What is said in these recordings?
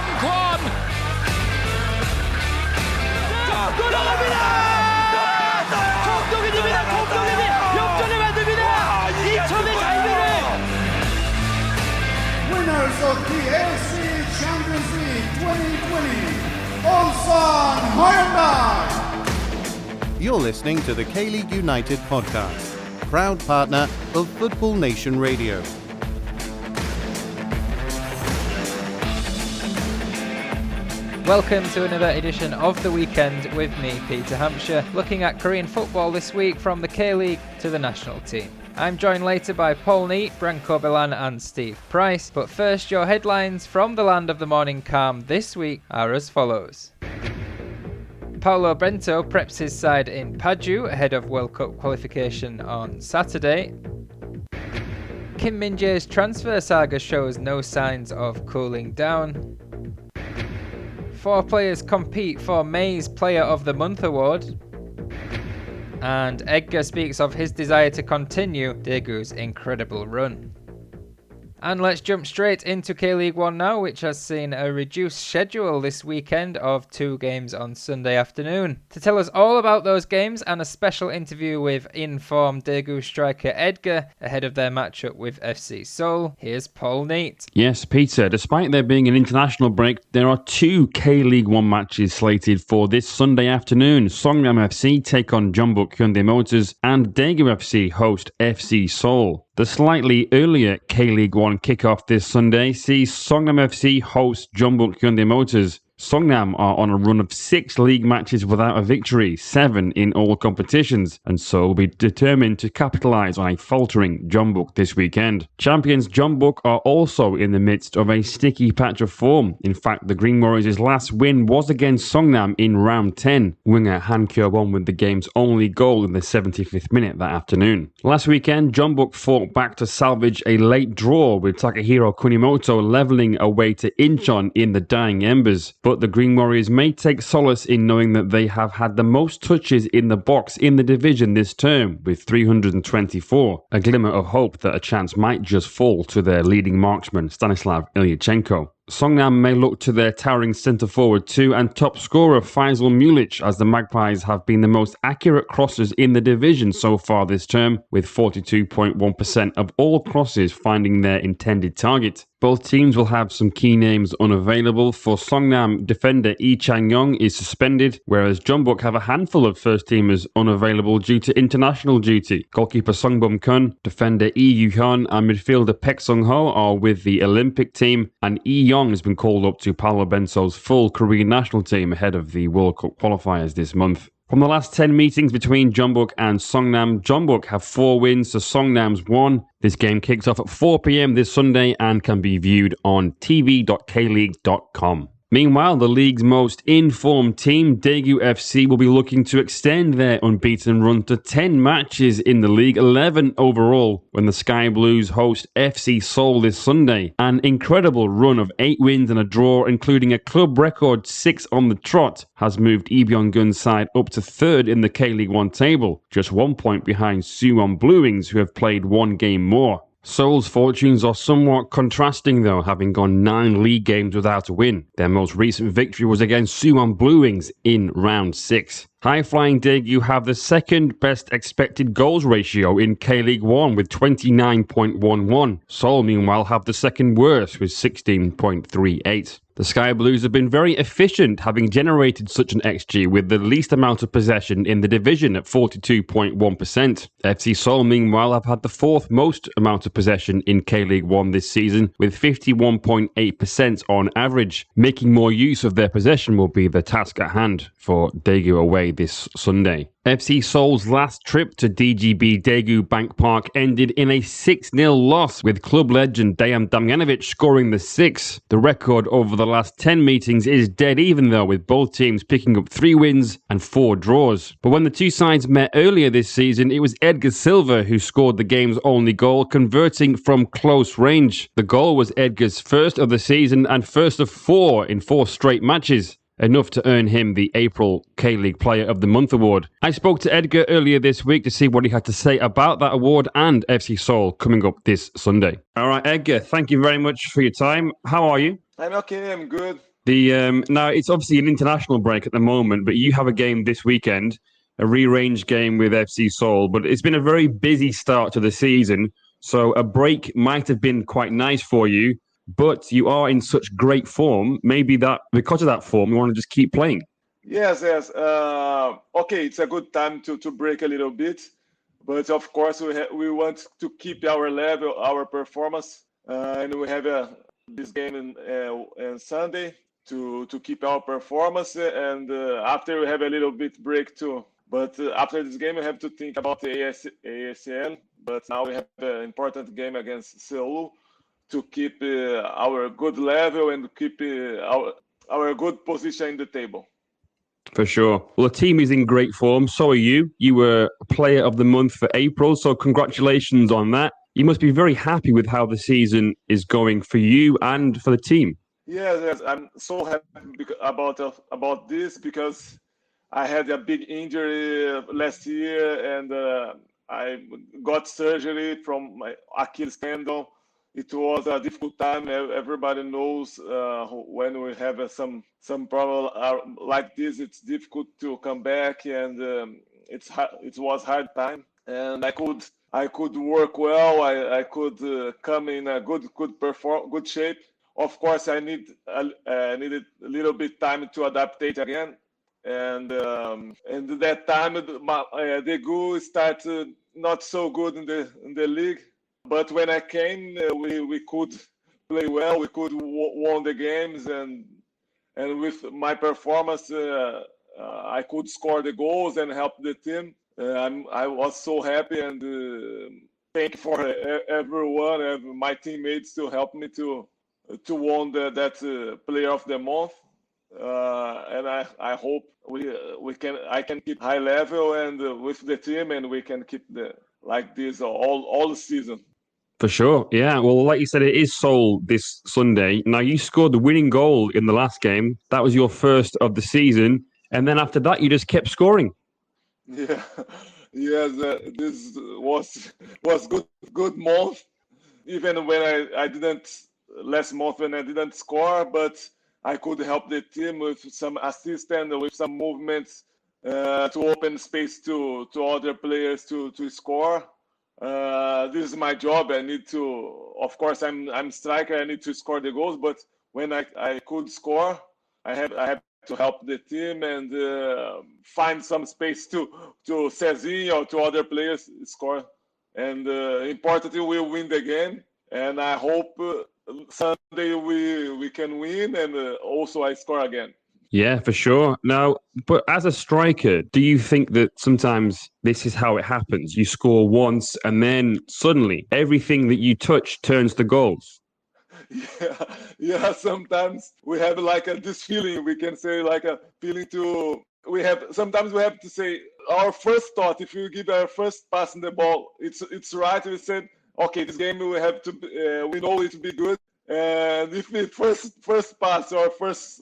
정권 돌아갑니다. 공동이 됩니다. 공동이 역전을 만듭니다. 이천의 갈비를. Winners of the AFC Champions League 2020, Ulsan Hyundai. You're listening to the K-League United podcast, proud partner of Football Nation Radio. Welcome to another edition of The Weekend with me, Peter Hampshire, looking at Korean football this week from the K-League to the national team. I'm joined later by Paul Neat, Branko, Belan and Steve Price, but first your headlines from the land of the morning calm this week are as follows. Paulo Bento preps his side in Paju ahead of World Cup qualification on Saturday. Kim Min-jae's transfer saga shows no signs of cooling down. 4 players compete for May's Player of the Month award. And Edgar speaks of his desire to continue Daegu's incredible run. And let's jump straight into K-League 1 now, which has seen a reduced schedule this weekend of 2 games on Sunday afternoon. To tell us all about those games and a special interview with in-form Daegu striker Edgar ahead of their matchup with FC Seoul, here's Paul Neat. Yes, Peter, despite there being an international break, there are 2 K-League 1 matches slated for this Sunday afternoon. Songnam FC take on Jeonbuk Hyundai Motors and Daegu FC host FC Seoul. The slightly earlier K-League 1 kickoff this Sunday sees Songnam FC host Jeonbuk Hyundai Motors. Songnam are on a run of 6 league matches without a victory, 7 in all competitions, and so will be determined to capitalise on a faltering Jeonbuk this weekend. Champions Jeonbuk are also in the midst of a sticky patch of form. In fact, the Green Warriors' last win was against Songnam in round 10. Winger Han Kyo-won with the game's only goal in the 75th minute that afternoon. Last weekend, Jeonbuk fought back to salvage a late draw with Takahiro Kunimoto levelling away to Incheon in the dying embers. But the Green Warriors may take solace in knowing that they have had the most touches in the box in the division this term, with 324, a glimmer of hope that a chance might just fall to their leading marksman Stanislav Ilyachenko. Songnam may look to their towering centre-forward too and top scorer Faisal Mulic, as the Magpies have been the most accurate crossers in the division so far this term, with 42.1% of all crosses finding their intended target. Both teams will have some key names unavailable. For Songnam, defender Lee Chang-yong is suspended, whereas Jeonbuk have a handful of first-teamers unavailable due to international duty. Goalkeeper Sung Bum-kun, defender Lee Yu-hyun and midfielder Paek Sung-ho are with the Olympic team, and Lee Young has been called up to Paulo Bento's full Korean national team ahead of the World Cup qualifiers this month. From the last 10 meetings between Jeonbuk and Songnam, Jeonbuk have 4 wins to Songnam's 1. This game kicks off at 4 p.m. this Sunday and can be viewed on tv.kleague.com. Meanwhile, the league's most informed team, Daegu FC, will be looking to extend their unbeaten run to 10 matches in the league, 11 overall, when the Sky Blues host FC Seoul this Sunday. An incredible run of 8 wins and a draw, including a club record 6 on the trot, has moved Lee Byung-gun's side up to 3rd in the K-League 1 table, just 1 point behind Suwon Blue Wings, who have played 1 game more. Seoul's fortunes are somewhat contrasting though, having gone 9 league games without a win. Their most recent victory was against Suwon Blue Wings in round 6. High-flying Daegu have the second best expected goals ratio in K-League 1 with 29.11. Seoul, meanwhile, have the second worst with 16.38. The Sky Blues have been very efficient, having generated such an XG with the least amount of possession in the division at 42.1%. FC Seoul, meanwhile, have had the 4th most amount of possession in K-League 1 this season with 51.8% on average. Making more use of their possession will be the task at hand for Daegu away this Sunday. FC Seoul's last trip to DGB Daegu Bank Park ended in a 6-0 loss, with club legend Dejan Damjanovic scoring the 6th. The record over the last 10 meetings is dead even though, with both teams picking up 3 wins and 4 draws. But when the two sides met earlier this season, it was Edgar Silva who scored the game's only goal, converting from close range. The goal was Edgar's first of the season and first of 4 in 4 straight matches. enough to earn him the April K-League Player of the Month award. I spoke to Edgar earlier this week to see what he had to say about that award and FC Seoul coming up this Sunday. All right, Edgar, thank you very much for your time. How are you? I'm okay, I'm good. Now, it's obviously an international break at the moment, but you have a game this weekend, a rearranged game with FC Seoul. But it's been a very busy start to the season, so a break might have been quite nice for you. But you are in such great form. Maybe that because of that form, you want to just keep playing. Yes, yes. Okay, it's a good time to break a little bit, but of course we want to keep our level, our performance, and we have this game in Sunday to keep our performance, and after we have a little bit break too. But after this game, we have to think about the ASN. But now we have an important game against Seoul to keep our good level and keep our good position in the table. For sure. Well, the team is in great form. So are you. You were Player of the Month for April, so congratulations on that. You must be very happy with how the season is going for you and for the team. Yes, I'm so happy about this because I had a big injury last year and I got surgery from my Achilles tendon. It was a difficult time. Everybody knows when we have some problem like this, it's difficult to come back, and it was hard time. And I could work well. I could come in a good shape. Of course, I needed a little bit time to adapt again. And that time, Daegu started not so good in the league. But when I came, we could play well. We could won the games, and with my performance, I could score the goals and help the team. I was so happy, and thank you for everyone and my teammates to help me to won that Player of the Month. And I hope I can keep high level and with the team, and we can keep like this all the season. For sure, yeah. Well, like you said, it is Seoul this Sunday. Now, you scored the winning goal in the last game. That was your first of the season. And then after that, you just kept scoring. Yeah, yes. This was good month. Even when I didn't last month when I didn't score, but I could help the team with some assist and with some movements to open space to other players to score. This is my job. I need to, of course, I'm striker. I need to score the goals, but when I could score, I have to help the team and find some space to Cezinho or to other players score. And importantly, we win the game. And I hope Sunday we can win, and also I score again. Yeah, for sure. Now, but as a striker, do you think that sometimes this is how it happens? You score once and then suddenly everything that you touch turns to goals. Yeah. Sometimes we have like this feeling. We can say like a feeling sometimes we have to say our first thought. If you give our first pass in the ball, it's right. We said, okay, this game we have to, we know it will be good. And if we first pass or first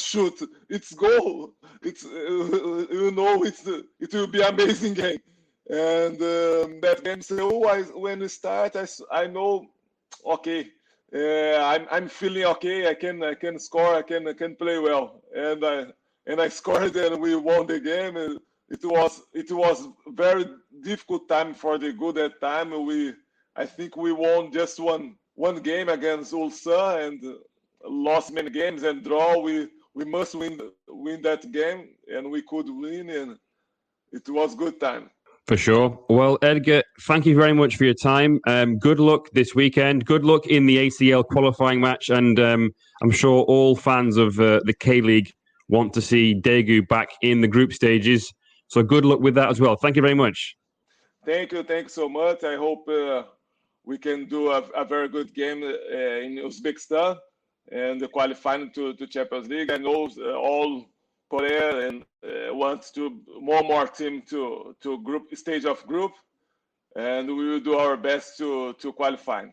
shoot, it's goal. It's it will be amazing game. And that game, so when we start, I know, okay, I'm feeling okay. I can score. I can play well. And I scored, and we won the game. And it was very difficult time for the good at time. I think we won just one game against Ulsan and lost many games and draw. We must win that game, and we could win, and it was good time. For sure. Well, Edgar, thank you very much for your time. Good luck this weekend. Good luck in the ACL qualifying match, and I'm sure all fans of the K-League want to see Daegu back in the group stages. So good luck with that as well. Thank you very much. Thank you so much. I hope we can do a very good game in Uzbekistan and qualifying to Champions League. I know all Korea and wants to more team to stage of group, and we will do our best to qualify.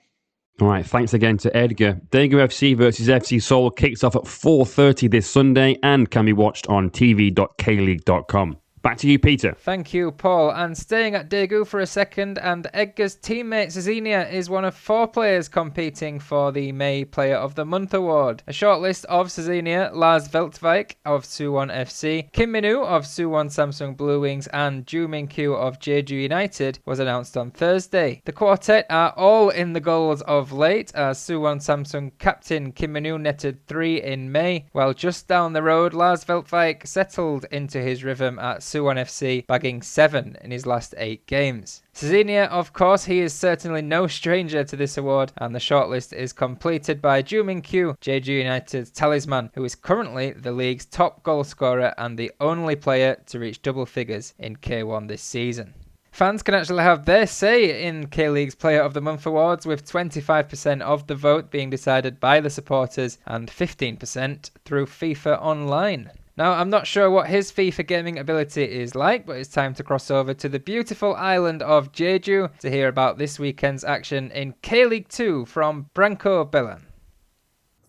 All right, thanks again to Edgar. Daegu FC versus FC Seoul kicks off at 4:30 this Sunday and can be watched on tv.kleague.com. Back to you, Peter. Thank you, Paul. And staying at Daegu for a second, and Edgar's teammate Cezinha is one of 4 players competing for the May Player of the Month award. A short list of Cezinha, Lars Veldwijk of Suwon FC, Kim Min-woo of Suwon Samsung Blue Wings, and Ju Min-kyu of Jeju United was announced on Thursday. The quartet are all in the goals of late, as Suwon Samsung captain Kim Min-woo netted 3 in May, while just down the road Lars Veldwijk settled into his rhythm at Suwon FC, bagging 7 in his last 8 games. Cezinha, of course, he is certainly no stranger to this award, and the shortlist is completed by Ju Min-kyu, Jeju United's talisman, who is currently the league's top goal scorer and the only player to reach double figures in K1 this season. Fans can actually have their say in K-League's Player of the Month awards, with 25% of the vote being decided by the supporters and 15% through FIFA Online. Now, I'm not sure what his FIFA gaming ability is like, but it's time to cross over to the beautiful island of Jeju to hear about this weekend's action in K-League 2 from Branko Belan.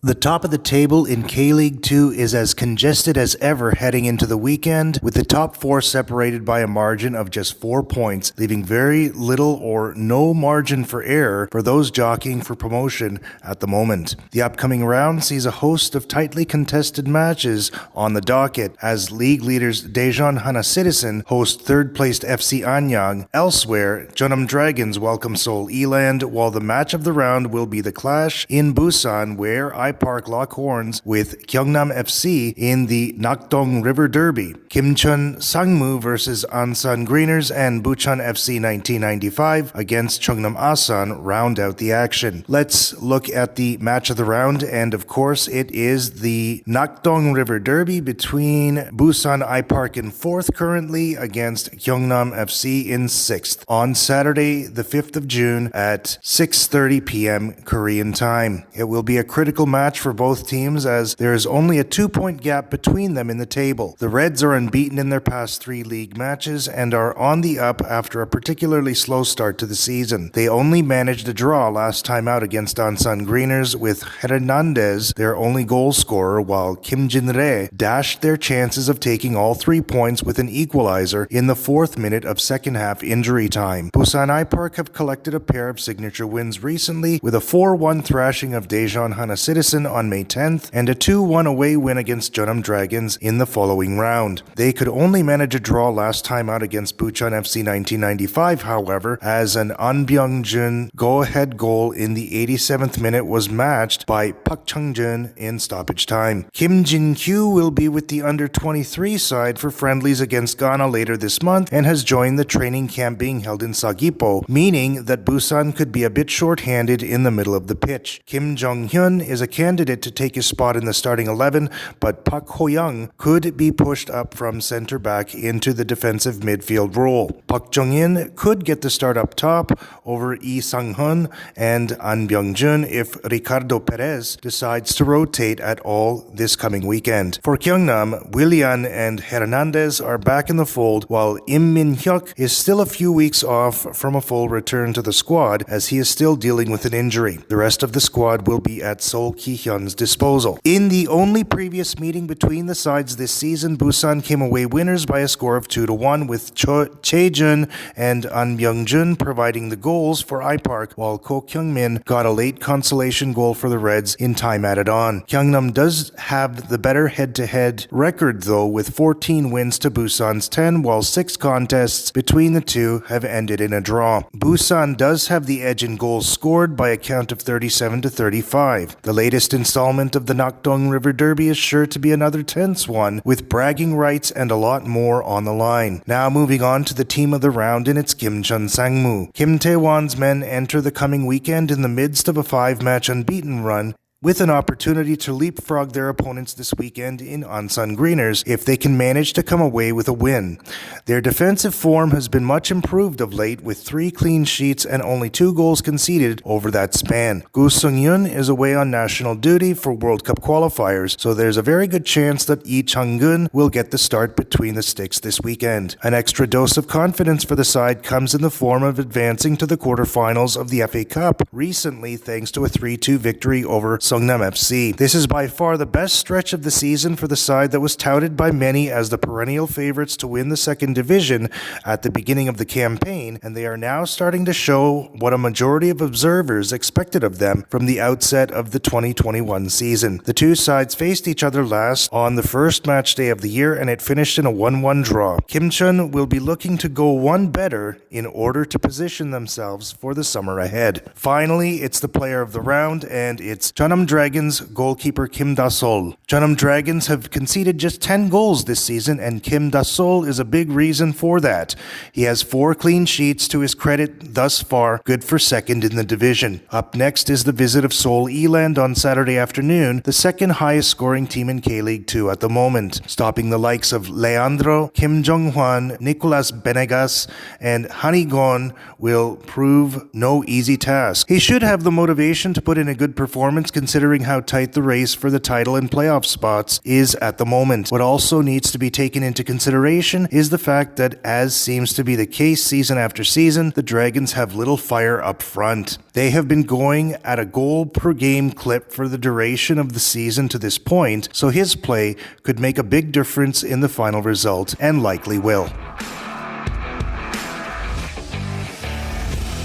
The top of the table in K-League 2 is as congested as ever heading into the weekend, with the top 4 separated by a margin of just 4 points, leaving very little or no margin for error for those jockeying for promotion at the moment. The upcoming round sees a host of tightly contested matches on the docket, as league leaders Daejeon Hana Citizen host third-placed FC Anyang. Elsewhere, Jeonnam Dragons welcome Seoul Eland, while the match of the round will be the clash in Busan, where Park lock horns with Gyeongnam FC in the Nakdong River Derby. Kimcheon Sangmu versus Ansan Greeners and Bucheon FC 1995 against Cheongnam Asan round out the action. Let's look at the match of the round, and of course it is the Nakdong River Derby between Busan Park in 4th currently against Gyeongnam FC in 6th on Saturday the 5th of June at 6:30 p.m. Korean time. It will be a critical match for both teams, as there is only a 2-point gap between them in the table. The Reds are unbeaten in their past 3 league matches and are on the up after a particularly slow start to the season. They only managed a draw last time out against Ansan Greeners, with Hernandez their only goal scorer, while Kim Jin-rae dashed their chances of taking all 3 points with an equalizer in the 4th minute of second half injury time. Busan Park have collected a pair of signature wins recently, with a 4-1 thrashing of Daejeon Hana Citizen on May 10th and a 2-1 away win against Jeonnam Dragons in the following round. They could only manage a draw last time out against Bucheon FC 1995, however, as an An Byung-jun go-ahead goal in the 87th minute was matched by Park Chung-jun in stoppage time. Kim Jin-kyu will be with the under-23 side for friendlies against Ghana later this month and has joined the training camp being held in Sagipo, meaning that Busan could be a bit short-handed in the middle of the pitch. Kim Jong-hyun is a candidate to take his spot in the starting 11, but Park Ho-young could be pushed up from center back into the defensive midfield role. Park Jong-in could get the start up top over Lee Sang-hun and An Byung-jun if Ricardo Perez decides to rotate at all this coming weekend. For Gyeongnam, Willian and Hernandez are back in the fold, while Im Min-hyuk is still a few weeks off from a full return to the squad, as he is still dealing with an injury. The rest of the squad will be at Seoul Ki-hyun's disposal. In the only previous meeting between the sides this season, Busan came away winners by a score of 2-1, with Chae-jun and An Byung-jun providing the goals for Park, while Ko Kyung-min got a late consolation goal for the Reds in time added on. Gyeongnam does have the better head-to-head record though, with 14 wins to Busan's 10, while 6 contests between the two have ended in a draw. Busan does have the edge in goals scored by a count of 37-35. The latest installment of the Nakdong River Derby is sure to be another tense one, with bragging rights and a lot more on the line. Now moving on to the team of the round, and it's Kimcheon Sangmu. Kim Tae-won's men enter the coming weekend in the midst of a 5-match unbeaten run, with an opportunity to leapfrog their opponents this weekend in Ansan Greeners if they can manage to come away with a win. Their defensive form has been much improved of late, with 3 clean sheets and only 2 goals conceded over that span. Gu Sung-yun is away on national duty for World Cup qualifiers, so there's a very good chance that Lee Chang-gun will get the start between the sticks this weekend. An extra dose of confidence for the side comes in the form of advancing to the quarterfinals of the FA Cup recently, thanks to a 3-2 victory over Songnam FC. This is by far the best stretch of the season for the side that was touted by many as the perennial favorites to win the second division at the beginning of the campaign, and they are now starting to show what a majority of observers expected of them from the outset of the 2021 season. The two sides faced each other last on the first match day of the year, and it finished in a 1-1 draw. Kimchun will be looking to go one better in order to position themselves for the summer ahead. Finally, it's the player of the round, and it's Jeonnam Dragons goalkeeper Kim Da-sol. Jeonnam Dragons have conceded just 10 goals this season, and Kim Da-sol is a big reason for that. He has 4 clean sheets to his credit thus far, good for second in the division. Up next is the visit of Seoul Eland on Saturday afternoon, the second highest scoring team in K-League 2 at the moment. Stopping the likes of Leandro, Kim Jong-hwan, Nicolas Benegas, and Hanigon will prove no easy task. He should have the motivation to put in a good performance considering how tight the race for the title and playoff spots is at the moment. What also needs to be taken into consideration is the fact that, as seems to be the case season after season, the Dragons have little fire up front. They have been going at a goal per game clip for the duration of the season to this point, so his play could make a big difference in the final result, and likely will.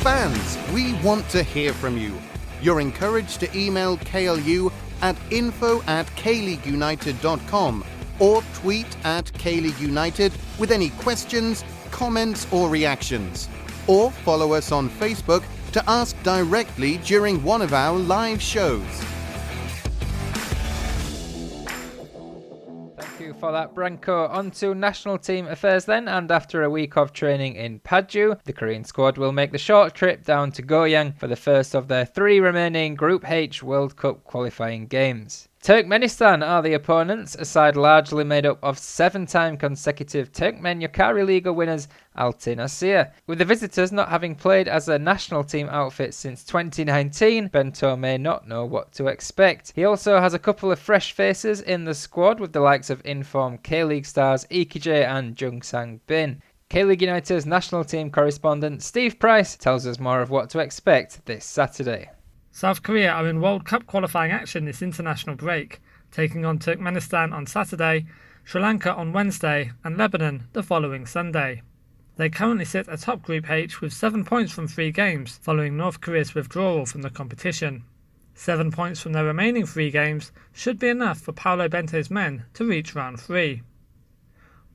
Fans, we want to hear from you. You're encouraged to email KLU at info@kleagueunited.com or tweet at KLeague United with any questions, comments or reactions. Or follow us on Facebook to ask directly during one of our live shows. Thank you for that, Branko. On to national team affairs then, and after a week of training in Daegu, the Korean squad will make the short trip down to Goyang for the first of their 3 remaining Group H World Cup qualifying games. Turkmenistan are the opponents, a side largely made up of 7-time consecutive Turkmen Yukari Liga winners Altyn Asir. With the visitors not having played as a national team outfit since 2019, Bento may not know what to expect. He also has a couple of fresh faces in the squad with the likes of informed K-League stars Ikije and Jungsang Bin. K-League United's national team correspondent Steve Price tells us more of what to expect this Saturday. South Korea are in World Cup qualifying action this international break, taking on Turkmenistan on Saturday, Sri Lanka on Wednesday and Lebanon the following Sunday. They currently sit atop Group H with 7 points from 3 games following North Korea's withdrawal from the competition. 7 points from their remaining 3 games should be enough for Paulo Bente's men to reach round 3.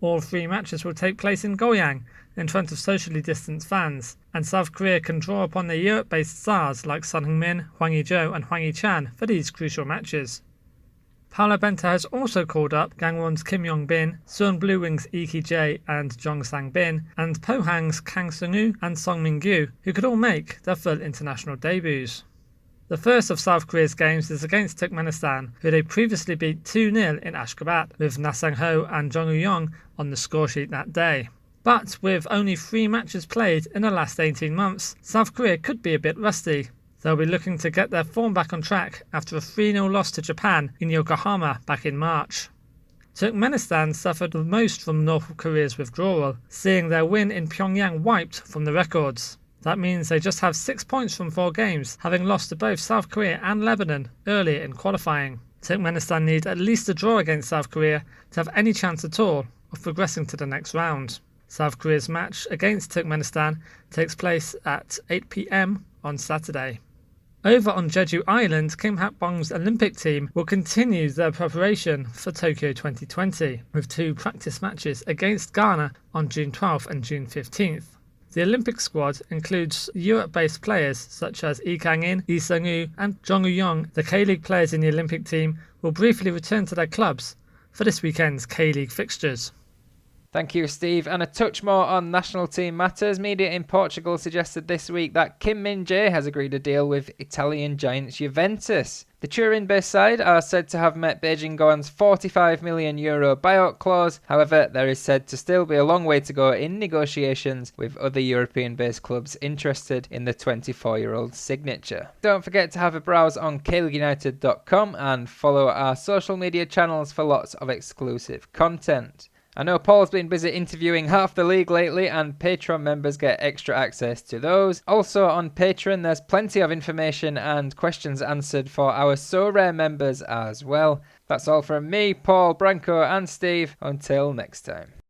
All 3 matches will take place in Goyang in front of socially distanced fans, and South Korea can draw upon their Europe-based stars like Son Heung-min, Hwang Hee-jo and Hwang Hee-chan for these crucial matches. Paulo Bente has also called up Gangwon's Kim Yong-bin, Suwon Blue Wings Lee Ki-jae and Jong Sang-bin, and Pohang's Kang Seung-woo and Song Min-gyu, who could all make their full international debuts. The first of South Korea's games is against Turkmenistan, who they previously beat 2-0 in Ashgabat, with Na Sang-ho and Jong Woo-young on the scoresheet that day. But with only 3 matches played in the last 18 months, South Korea could be a bit rusty. They'll be looking to get their form back on track after a 3-0 loss to Japan in Yokohama back in March. Turkmenistan suffered the most from North Korea's withdrawal, seeing their win in Pyongyang wiped from the records. That means they just have 6 points from 4 games, having lost to both South Korea and Lebanon earlier in qualifying. Turkmenistan need at least a draw against South Korea to have any chance at all of progressing to the next round. South Korea's match against Turkmenistan takes place at 8 p.m. on Saturday. Over on Jeju Island, Kim Hak-bong's Olympic team will continue their preparation for Tokyo 2020 with 2 practice matches against Ghana on June 12th and June 15th. The Olympic squad includes Europe-based players such as Lee Kang-in, Lee Seung-woo and Jong Woo-young. The K-League players in the Olympic team will briefly return to their clubs for this weekend's K-League fixtures. Thank you, Steve. And a touch more on national team matters. Media in Portugal suggested this week that Kim Min-jae has agreed a deal with Italian giants Juventus. The Turin-based side are said to have met Beijing Goan's €45 million buyout clause. However, there is said to still be a long way to go in negotiations with other European-based clubs interested in the 24-year-old's signature. Don't forget to have a browse on kleagueunited.com and follow our social media channels for lots of exclusive content. I know Paul's been busy interviewing half the league lately, and Patreon members get extra access to those. Also on Patreon, there's plenty of information and questions answered for our So Rare members as well. That's all from me, Paul, Branko and Steve. Until next time.